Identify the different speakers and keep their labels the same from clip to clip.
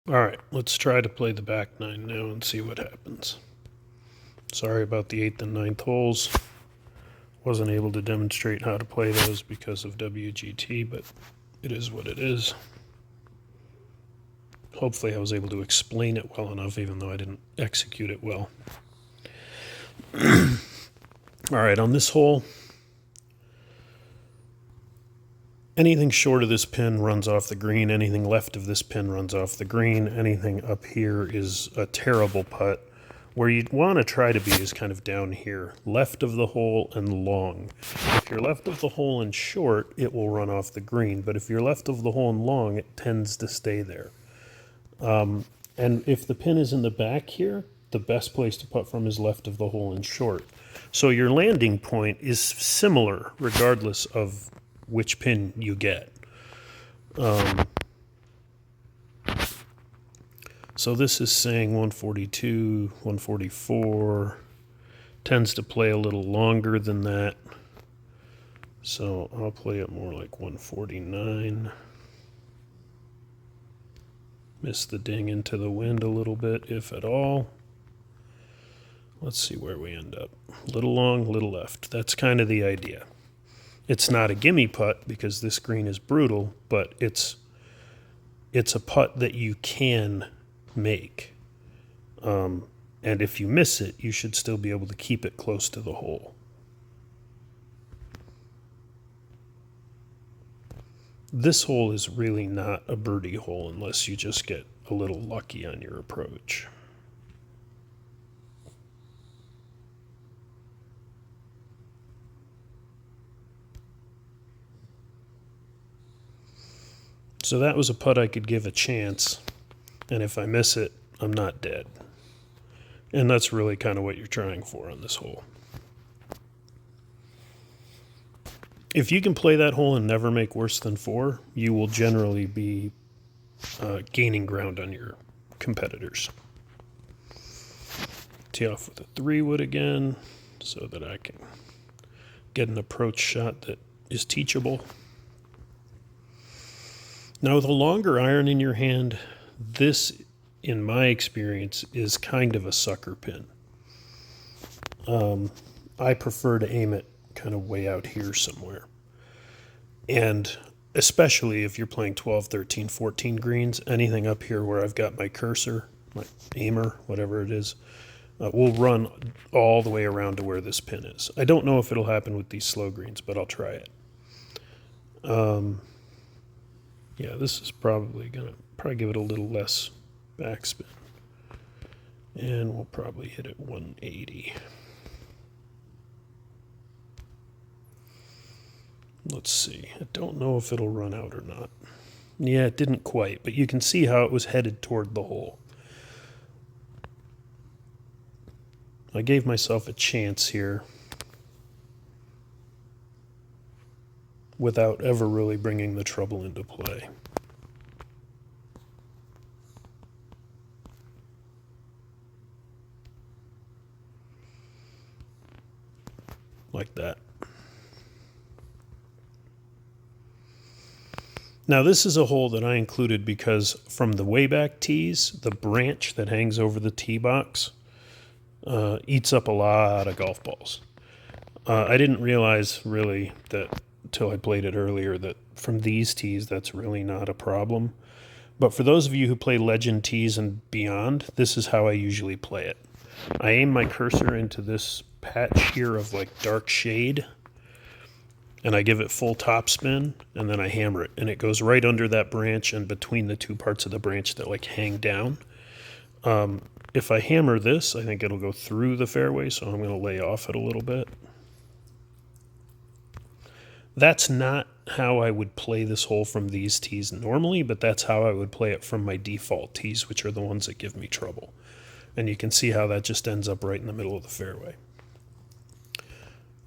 Speaker 1: Alright, let's try to play the back nine now and see what happens. Sorry about the 8th and ninth holes. Wasn't able to demonstrate how to play those because of WGT, but it is what it is. Hopefully I was able to explain it well enough, even though I didn't execute it well. Alright, on this hole, anything short of this pin runs off the green. Anything left of this pin runs off the green. Anything up here is a terrible putt. Where you'd want to try to be is kind of down here, left of the hole and long. If you're left of the hole and short, it will run off the green. But if you're left of the hole and long, it tends to stay there. And if the pin is in the back here, the best place to putt from is left of the hole and short. So your landing point is similar regardless of which pin you get. So this is saying 142, 144, tends to play a little longer than that. So I'll play it more like 149. Miss the ding into the wind a little bit, if at all. Let's see where we end up. Little long, little left. That's kind of the idea. It's not a gimme putt because this green is brutal, but it's a putt that you can make. And if you miss it, you should still be able to keep it close to the hole. This hole is really not a birdie hole unless you just get a little lucky on your approach. So that was a putt I could give a chance, and if I miss it, I'm not dead. And that's really kind of what you're trying for on this hole. If you can play that hole and never make worse than 4, you will generally be gaining ground on your competitors. Tee off with a 3-wood again so that I can get an approach shot that is teachable. Now, with a longer iron in your hand, this, in my experience, is kind of a sucker pin. I prefer to aim it kind of way out here somewhere. And especially if you're playing 12, 13, 14 greens, anything up here where I've got my cursor, my aimer, whatever it is, will run all the way around to where this pin is. I don't know if it'll happen with these slow greens, but I'll try it. Yeah, this is probably going to give it a little less backspin. And we'll probably hit it 180. Let's see. I don't know if it'll run out or not. Yeah, it didn't quite, but you can see how it was headed toward the hole. I gave myself a chance here without ever really bringing the trouble into play. Like that. Now this is a hole that I included because from the way back tees, the branch that hangs over the tee box eats up a lot of golf balls. I didn't realize really that until I played it earlier that from these tees that's really not a problem. But for those of you who play legend tees and beyond, this is how I usually play it. I aim my cursor into this patch here of like dark shade, and I give it full topspin, and then I hammer it, and it goes right under that branch and between the two parts of the branch that like hang down. If I hammer this, I think it'll go through the fairway, so I'm going to lay off it a little bit. That's not how I would play this hole from these tees normally, but that's how I would play it from my default tees, which are the ones that give me trouble. And you can see how that just ends up right in the middle of the fairway.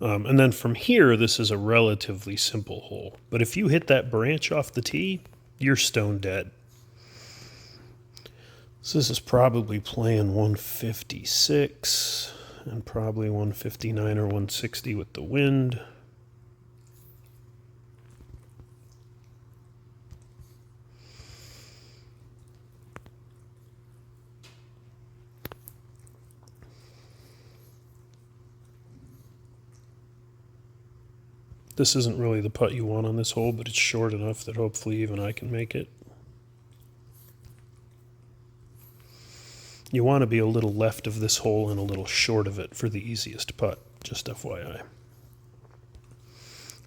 Speaker 1: And then from here, this is a relatively simple hole. But if you hit that branch off the tee, you're stone dead. So this is probably playing 156 and probably 159 or 160 with the wind. This isn't really the putt you want on this hole, but it's short enough that hopefully even I can make it. You want to be a little left of this hole and a little short of it for the easiest putt, just FYI.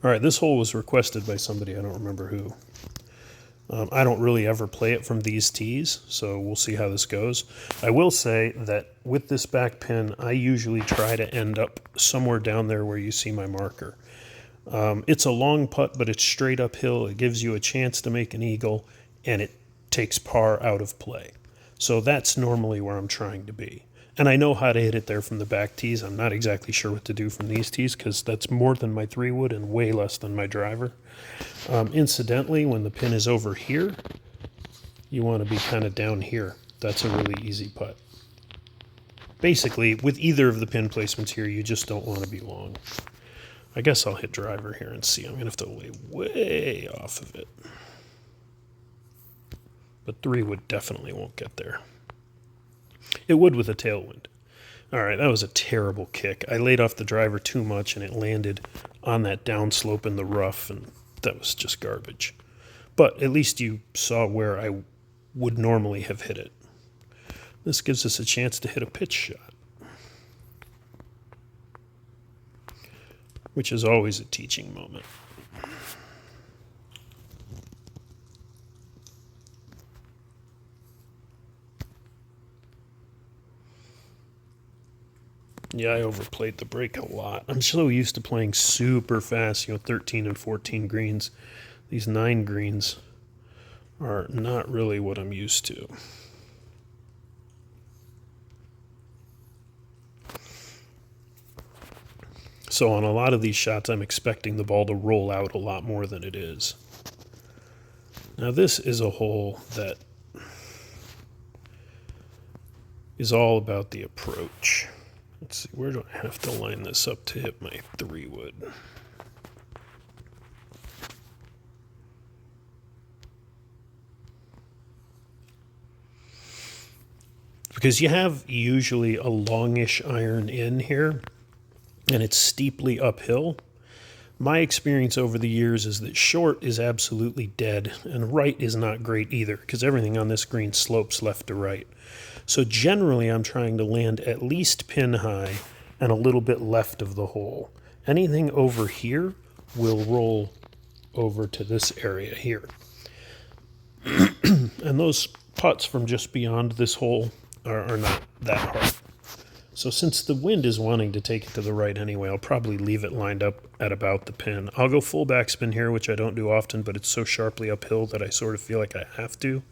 Speaker 1: All right, this hole was requested by somebody, I don't remember who. I don't really ever play it from these tees, so we'll see how this goes. I will say that with this back pin, I usually try to end up somewhere down there where you see my marker. It's a long putt, but it's straight uphill. It gives you a chance to make an eagle, and it takes par out of play. So that's normally where I'm trying to be. And I know how to hit it there from the back tees. I'm not exactly sure what to do from these tees because that's more than my 3-wood and way less than my driver. Incidentally, when the pin is over here, you want to be kind of down here. That's a really easy putt. Basically, with either of the pin placements here, you just don't want to be long. I guess I'll hit driver here and see. I'm going to have to lay way off of it. But 3-wood definitely won't get there. It would with a tailwind. All right, that was a terrible kick. I laid off the driver too much, and it landed on that downslope in the rough, and that was just garbage. But at least you saw where I would normally have hit it. This gives us a chance to hit a pitch shot, which is always a teaching moment. Yeah, I overplayed the break a lot. I'm so used to playing super fast, 13 and 14 greens. These 9 greens are not really what I'm used to. So on a lot of these shots, I'm expecting the ball to roll out a lot more than it is. Now this is a hole that is all about the approach. Let's see, where do I have to line this up to hit my 3-wood? Because you have usually a longish iron in here, and it's steeply uphill. My experience over the years is that short is absolutely dead, and right is not great either, because everything on this green slopes left to right. So generally, I'm trying to land at least pin high and a little bit left of the hole. Anything over here will roll over to this area here. And those putts from just beyond this hole are not that hard. So since the wind is wanting to take it to the right anyway, I'll probably leave it lined up at about the pin. I'll go full backspin here, which I don't do often, but it's so sharply uphill that I sort of feel like I have to.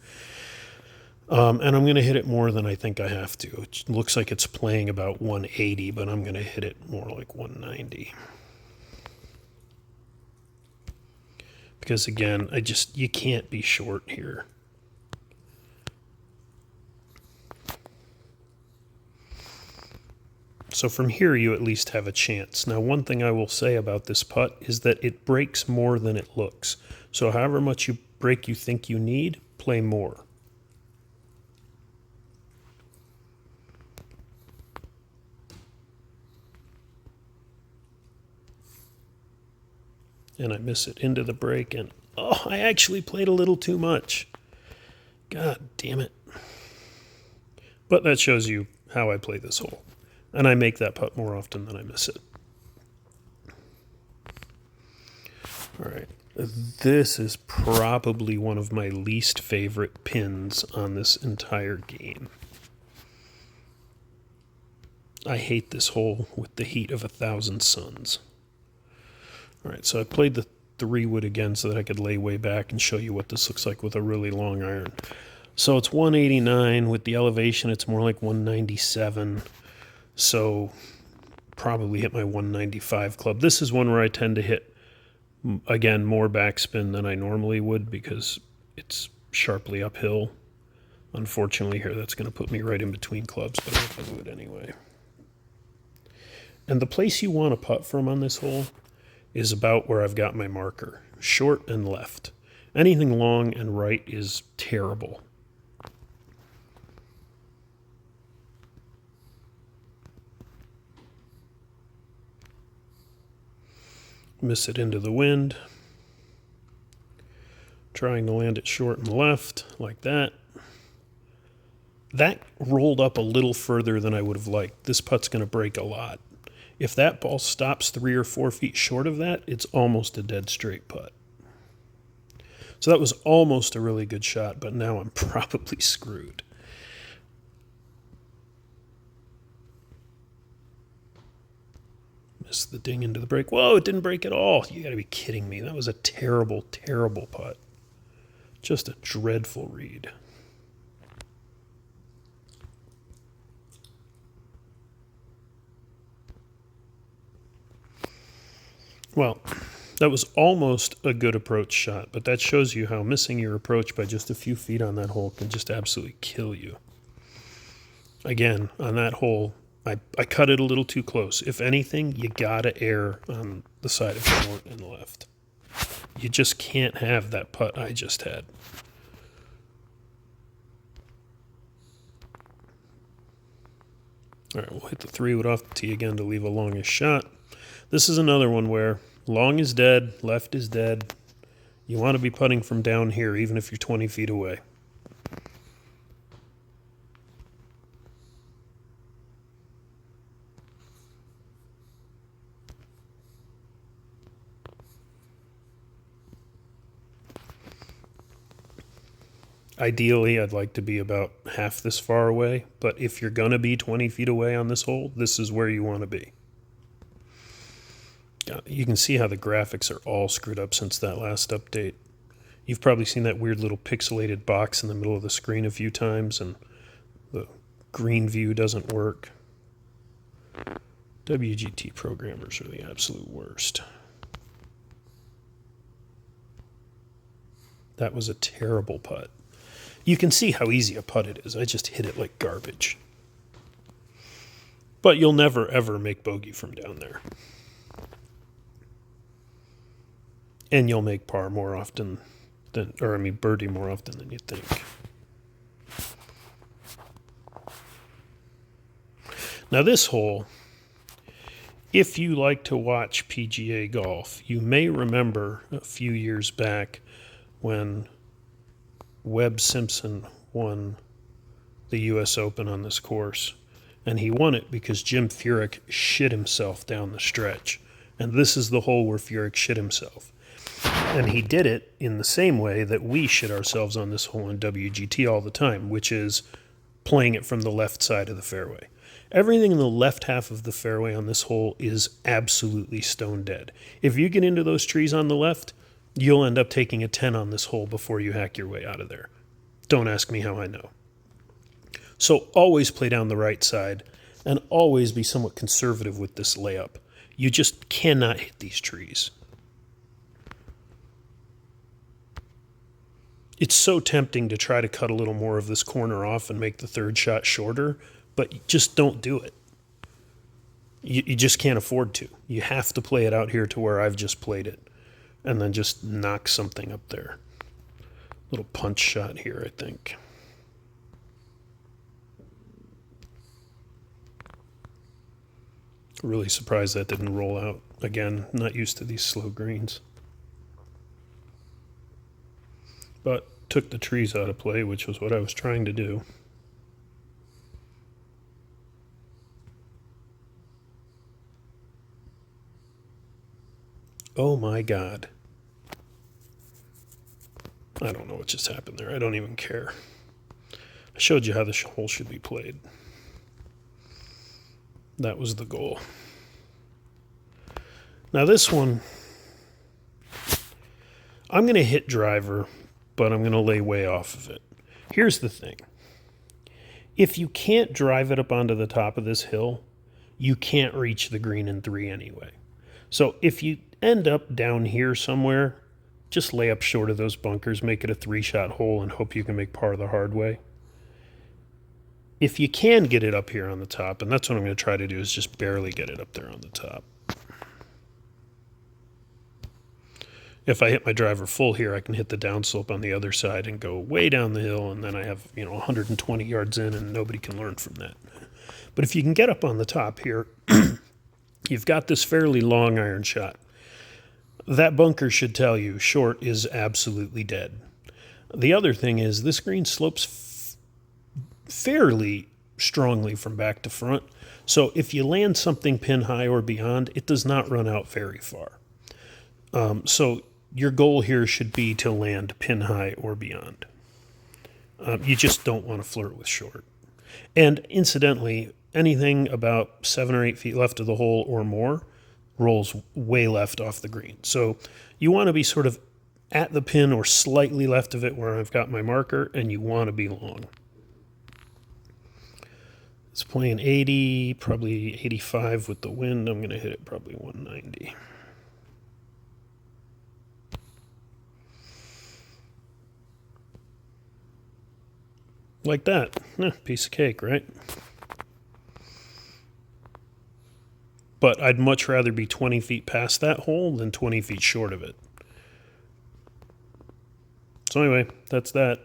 Speaker 1: And I'm going to hit it more than I think I have to. It looks like it's playing about 180, but I'm going to hit it more like 190. Because again, you can't be short here. So from here, you at least have a chance. Now, one thing I will say about this putt is that it breaks more than it looks. So however much break you think you need, play more. And I miss it into the break, and oh, I actually played a little too much. God damn it. But that shows you how I play this hole. And I make that putt more often than I miss it. All right. This is probably one of my least favorite pins on this entire game. I hate this hole with the heat of 1,000 suns. All right, so I played the 3-wood again so that I could lay way back and show you what this looks like with a really long iron. So it's 189. With the elevation, it's more like 197. So probably hit my 195 club. This is one where I tend to hit, again, more backspin than I normally would because it's sharply uphill. Unfortunately here, that's going to put me right in between clubs, but I'm going to do it anyway. And the place you want to putt from on this hole is about where I've got my marker, short and left. Anything long and right is terrible. miss it into the wind. Trying to land it short and left, like that. That rolled up a little further than I would have liked. This putt's going to break a lot. If that ball stops 3 or 4 feet short of that, it's almost a dead straight putt. So that was almost a really good shot, but now I'm probably screwed. Missed the ding into the break. Whoa, it didn't break at all. You got to be kidding me. That was a terrible, terrible putt. Just a dreadful read. Well, that was almost a good approach shot, but that shows you how missing your approach by just a few feet on that hole can just absolutely kill you. Again, on that hole, I cut it a little too close. If anything, you gotta err on the side of short and left. You just can't have that putt I just had. All right, we'll hit the 3-wood off the tee again to leave a longish shot. This is another one where long is dead, left is dead. You want to be putting from down here, even if you're 20 feet away. Ideally, I'd like to be about half this far away, but if you're going to be 20 feet away on this hole, this is where you want to be. You can see how the graphics are all screwed up since that last update. You've probably seen that weird little pixelated box in the middle of the screen a few times, and the green view doesn't work. WGT programmers are the absolute worst. That was a terrible putt. You can see how easy a putt it is. I just hit it like garbage. But you'll never, ever make bogey from down there. And you'll make par more often than, birdie more often than you think. Now this hole, if you like to watch PGA golf, you may remember a few years back when Webb Simpson won the U.S. Open on this course. And he won it because Jim Furyk shit himself down the stretch. And this is the hole where Furyk shit himself. And he did it in the same way that we shit ourselves on this hole in WGT all the time, which is playing it from the left side of the fairway. Everything in the left half of the fairway on this hole is absolutely stone dead. If you get into those trees on the left, you'll end up taking a 10 on this hole before you hack your way out of there. Don't ask me how I know. So always play down the right side and always be somewhat conservative with this layup. You just cannot hit these trees. It's so tempting to try to cut a little more of this corner off and make the third shot shorter, but just don't do it. You just can't afford to. You have to play it out here to where I've just played it, and then just knock something up there. Little punch shot here, I think. Really surprised that didn't roll out. Again, not used to these slow greens. But took the trees out of play, which was what I was trying to do. Oh my God. I don't know what just happened there. I don't even care. I showed you how this hole should be played. That was the goal. Now this one, I'm going to hit driver, but I'm going to lay way off of it. Here's the thing. If you can't drive it up onto the top of this hill, you can't reach the green in 3 anyway. So if you end up down here somewhere, just lay up short of those bunkers, make it a 3-shot hole, and hope you can make par the hard way. If you can get it up here on the top, and that's what I'm going to try to do, is just barely get it up there on the top. If I hit my driver full here, I can hit the downslope on the other side and go way down the hill, and then I have 120 yards in, and nobody can learn from that. But if you can get up on the top here, you've got this fairly long iron shot. That bunker should tell you short is absolutely dead. The other thing is this green slopes fairly strongly from back to front. So if you land something pin high or beyond, it does not run out very far. So your goal here should be to land pin high or beyond. You just don't want to flirt with short. And incidentally, anything about 7 or 8 feet left of the hole or more rolls way left off the green. So you want to be sort of at the pin or slightly left of it where I've got my marker, and you want to be long. It's playing 80, probably 85 with the wind. I'm going to hit it probably 190. Like that. Piece of cake, right? But I'd much rather be 20 feet past that hole than 20 feet short of it. So anyway, that's that.